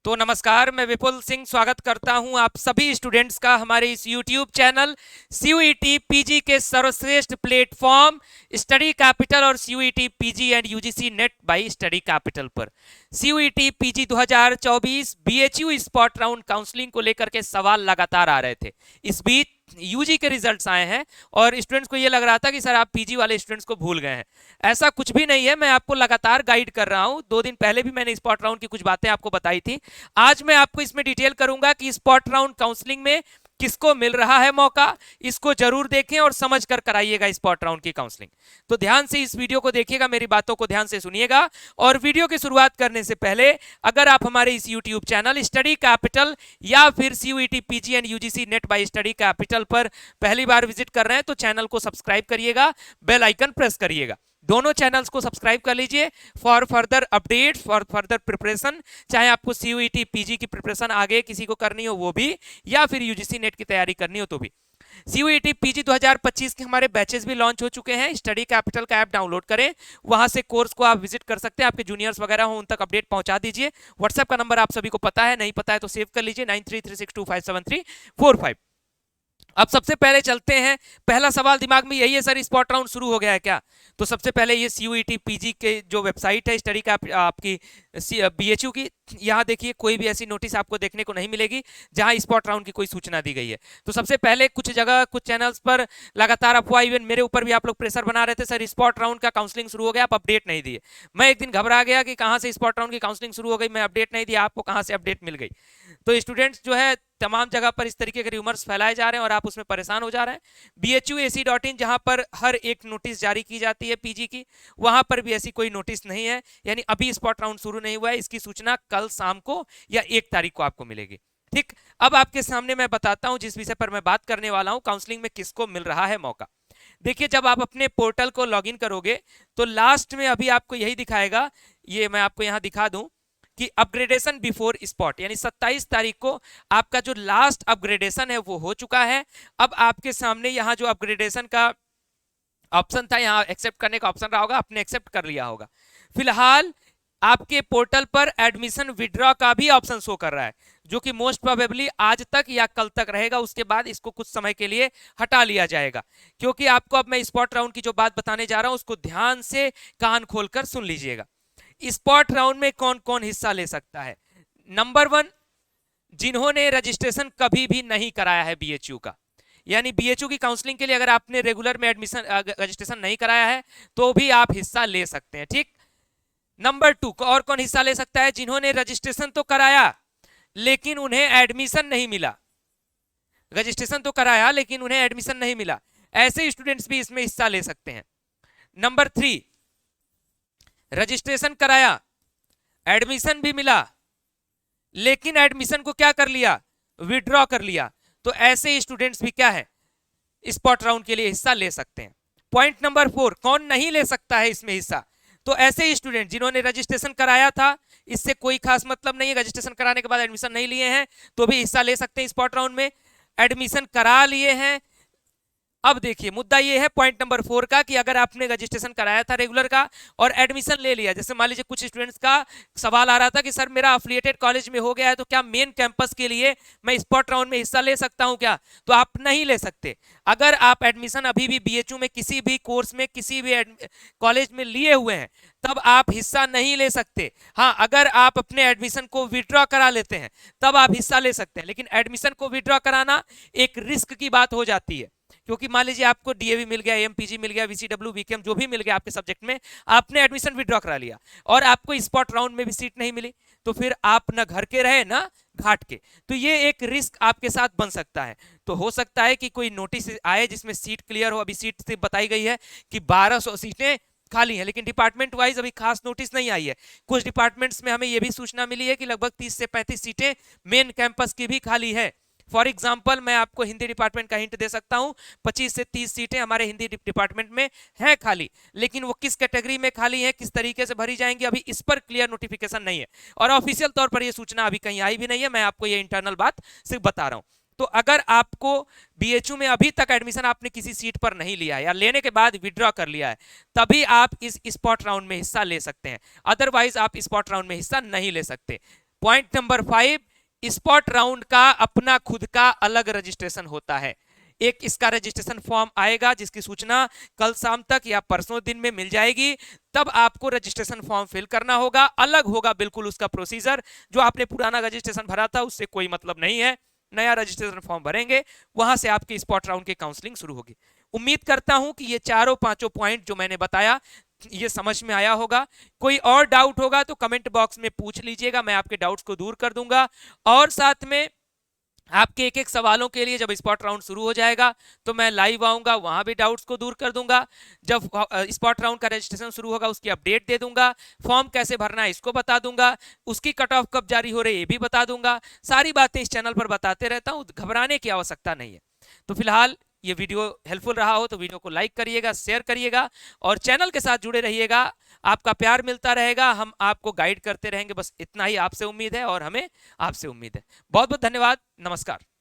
तो नमस्कार, मैं विपुल सिंह स्वागत करता हूं आप सभी स्टूडेंट्स का हमारे इस YouTube चैनल CUET पीजी के सर्वश्रेष्ठ प्लेटफॉर्म स्टडी कैपिटल और CUET PG and UGC net bye study capital पर। CUET PG 2024 BHU spot round counselling को लेकर के सवाल लगातार आ रहे थे। इस बीच यूजी के रिजल्ट्स आए हैं और स्टूडेंट्स को ये लग रहा था कि सर आप पीजी वाले स्टूडेंट्स को भूल गए हैं। ऐसा कुछ भी नहीं है, मैं आपको लगातार गाइड कर रहा हूं। 2 दिन पहले भी मैंने स्पॉट राउंड की कुछ बातें आपको बताई थी। आज मैं आपको इसमें डिटेल करूंगा कि स्पॉट राउंड काउंसलिंग में किसको मिल रहा है मौका। इसको जरूर देखें और समझ कर कराइएगा स्पॉट राउंड की काउंसलिंग। तो ध्यान से इस वीडियो को देखिएगा, मेरी बातों को ध्यान से सुनिएगा। और वीडियो की शुरुआत करने से पहले अगर आप हमारे इस यूट्यूब चैनल स्टडी कैपिटल या फिर CUET PG and UGC net bye study capital पर पहली बार विजिट कर रहे हैं तो चैनल को सब्सक्राइब करिएगा, बेल आइकन प्रेस करिएगा। दोनों चैनल्स को सब्सक्राइब कर लीजिए for further update, for further preparation. चाहे आपको CUET पीजी की प्रिपरेशन आगे किसी को करनी हो वो भी, या फिर यूजीसी नेट की तैयारी करनी हो तो भी। CUET पीजी 2025 के हमारे बैचेस भी लॉन्च हो चुके हैं। स्टडी कैपिटल का ऐप डाउनलोड करें, वहां से कोर्स को आप विजिट कर सकते हैं। आपके जूनियर्स वगैरह हो उन तक अपडेट पहुंचा दीजिए। व्हाट्सएप का नंबर आप सभी को पता है, नहीं पता है तो सेव कर लीजिए 9336257345। अब सबसे पहले चलते हैं, पहला सवाल दिमाग में यही है, सर स्पॉट राउंड शुरू हो गया है क्या? तो सबसे पहले ये CUET पीजी के जो वेबसाइट है स्टडी का आपकी BHU की, यहाँ देखिए कोई भी ऐसी नोटिस आपको देखने को नहीं मिलेगी जहां स्पॉट राउंड की कोई सूचना दी गई है। तो सबसे पहले कुछ जगह कुछ चैनल्स पर लगातार अफवाह, इवन मेरे ऊपर भी आप लोग प्रेशर बना रहे थे, सर स्पॉट राउंड का काउंसलिंग शुरू हो गया, आप अपडेट नहीं दिए। मैं एक दिन घबरा गया कि कहाँ से स्पॉट राउंड की काउंसलिंग शुरू हो गई, मैं अपडेट नहीं दिया, आपको कहाँ से अपडेट मिल गई। तो स्टूडेंट्स जो है तमाम जगह पर इस तरीके के रूमर्स फैलाए जा रहे हैं और आप उसमें परेशान हो जा रहे हैं। BHUAC.in जहां पर हर एक नोटिस जारी की जाती है पीजी की, वहां पर भी ऐसी कोई नोटिस नहीं है। यानी अभी स्पॉट राउंड शुरू नहीं हुआ है, इसकी सूचना कल शाम को या 1 तारीख को आपको मिलेगी। ठीक, अब आपके सामने मैं बताता हूं जिस विषय पर मैं बात करने वाला हूं, काउंसलिंग में किसको मिल रहा है मौका। देखिए, जब आप अपने पोर्टल को लॉगिन करोगे तो लास्ट में अभी आपको यही दिखाएगा, ये मैं आपको यहां दिखा दूं कि अपग्रेडेशन बिफोर स्पॉट, यानी 27 तारीख को आपका जो लास्ट अपग्रेडेशन है वो हो चुका है। अब आपके सामने यहाँ जो अपग्रेडेशन का ऑप्शन था, यहाँ एक्सेप्ट करने का ऑप्शन रहा होगा, आपने एक्सेप्ट कर लिया होगा। फिलहाल आपके पोर्टल पर एडमिशन विड्रॉ का भी ऑप्शन शो कर रहा है, जो कि मोस्ट प्रोबेबली आज तक या कल तक रहेगा। उसके बाद इसको कुछ समय के लिए हटा लिया जाएगा। क्योंकि आपको अब मैं स्पॉट राउंड की जो बात बताने जा रहा हूं उसको ध्यान से कान खोलकर सुन लीजिएगा। स्पॉट राउंड में कौन कौन हिस्सा ले सकता है? नंबर 1, जिन्होंने रजिस्ट्रेशन कभी भी नहीं कराया है BHU का, यानी BHU की काउंसलिंग के लिए अगर आपने रेगुलर में एडमिशन रजिस्ट्रेशन नहीं कराया है तो भी आप हिस्सा ले सकते हैं। ठीक। नंबर 2, और कौन हिस्सा ले सकता है? जिन्होंने रजिस्ट्रेशन तो कराया लेकिन उन्हें एडमिशन नहीं मिला। रजिस्ट्रेशन तो कराया लेकिन उन्हें एडमिशन नहीं मिला, ऐसे स्टूडेंट्स भी इसमें हिस्सा ले सकते हैं। नंबर 3, रजिस्ट्रेशन कराया, एडमिशन भी मिला, लेकिन एडमिशन को क्या कर लिया? विड्रॉ कर लिया। तो ऐसे स्टूडेंट्स भी क्या है? स्पॉट राउंड के लिए हिस्सा ले सकते हैं। पॉइंट नंबर 4, कौन नहीं ले सकता है इसमें हिस्सा? तो ऐसे स्टूडेंट जिन्होंने रजिस्ट्रेशन कराया था, इससे कोई खास मतलब नहीं है, रजिस्ट्रेशन कराने के बाद एडमिशन नहीं लिए हैं तो भी हिस्सा ले सकते हैं स्पॉट राउंड में। एडमिशन करा लिए हैं, अब देखिए मुद्दा ये है पॉइंट नंबर 4 का कि अगर आपने रजिस्ट्रेशन कराया था रेगुलर का और एडमिशन ले लिया, जैसे मान लीजिए कुछ स्टूडेंट्स का सवाल आ रहा था कि सर मेरा अफिलिएटेड कॉलेज में हो गया है तो क्या मेन कैंपस के लिए मैं स्पॉट राउंड में हिस्सा ले सकता हूं क्या? तो आप नहीं ले सकते। अगर आप एडमिशन अभी भी BHU में किसी भी कोर्स में किसी भी कॉलेज में लिए हुए हैं तब आप हिस्सा नहीं ले सकते। हाँ, अगर आप अपने एडमिशन को विड्रॉ करा लेते हैं तब आप हिस्सा ले सकते हैं, लेकिन एडमिशन को विड्रॉ कराना एक रिस्क की बात हो जाती है। क्योंकि मान लीजिए आपको DAV मिल गया, AMPG मिल गया, VCW VKM जो भी मिल गया आपके सब्जेक्ट में, आपने एडमिशन विड्रॉ करा लिया और आपको स्पॉट राउंड में भी सीट नहीं मिली, तो फिर आप ना घर के रहे ना घाट के। तो ये एक रिस्क आपके साथ बन सकता है। तो हो सकता है कि कोई नोटिस आए जिसमें सीट क्लियर हो। अभी सीट से बताई गई है कि 1200 सीटें खाली है, लेकिन डिपार्टमेंट वाइज अभी खास नोटिस नहीं आई है। कुछ डिपार्टमेंट्स में हमें यह भी सूचना मिली है कि लगभग 30 से 35 सीटें मेन कैंपस की भी खाली है। फॉर एग्जाम्पल मैं आपको हिंदी डिपार्टमेंट का हिंट दे सकता हूं, 25 से 30 सीटें हमारे हिंदी डिपार्टमेंट में हैं खाली, लेकिन वो किस कैटेगरी में खाली है, किस तरीके से भरी जाएंगी, अभी इस पर क्लियर नोटिफिकेशन नहीं है और ऑफिशियल तौर पर ये सूचना अभी कहीं आई भी नहीं है। मैं आपको ये इंटरनल बात सिर्फ बता रहा हूं। तो अगर आपको BHU में अभी तक एडमिशन आपने किसी सीट पर नहीं लिया है या लेने के बाद विड्रॉ कर लिया है, तभी आप इस स्पॉट राउंड में हिस्सा ले सकते हैं, अदरवाइज आप स्पॉट राउंड में हिस्सा नहीं ले सकते। पॉइंट नंबर 5, स्पॉट राउंड का अपना खुद का अलग रजिस्ट्रेशन होता है। एक इसका रजिस्ट्रेशन फॉर्म आएगा जिसकी सूचना कल शाम तक या परसों दिन में मिल जाएगी। तब आपको रजिस्ट्रेशन फॉर्म फिल करना होगा, अलग होगा बिल्कुल उसका प्रोसीजर। जो आपने पुराना रजिस्ट्रेशन भरा था उससे कोई मतलब नहीं है, नया रजिस्ट्रेशन फॉर्म भरेंगे, वहां से आपकी स्पॉट राउंड की काउंसलिंग शुरू होगी। उम्मीद करता हूं कि ये चारों पांचों पॉइंट जो मैंने बताया ये समझ में आया होगा। कोई और डाउट होगा तो कमेंट बॉक्स में पूछ लीजिएगा, मैं आपके डाउट्स को दूर कर दूंगा। और साथ में आपके एक एक सवालों के लिए जब स्पॉट राउंड शुरू हो जाएगा तो मैं लाइव आऊंगा, वहां भी डाउट्स को दूर कर दूंगा। जब स्पॉट राउंड का रजिस्ट्रेशन शुरू होगा उसकी अपडेट दे दूंगा, फॉर्म कैसे भरना है इसको बता दूंगा, उसकी कट ऑफ कब जारी हो रही है ये भी बता दूंगा। सारी बातें इस चैनल पर बताते रहता हूं, घबराने की आवश्यकता नहीं है। तो फिलहाल ये वीडियो हेल्पफुल रहा हो तो वीडियो को लाइक करिएगा, शेयर करिएगा और चैनल के साथ जुड़े रहिएगा। आपका प्यार मिलता रहेगा, हम आपको गाइड करते रहेंगे, बस इतना ही आपसे उम्मीद है और हमें आपसे उम्मीद है। बहुत बहुत धन्यवाद, नमस्कार।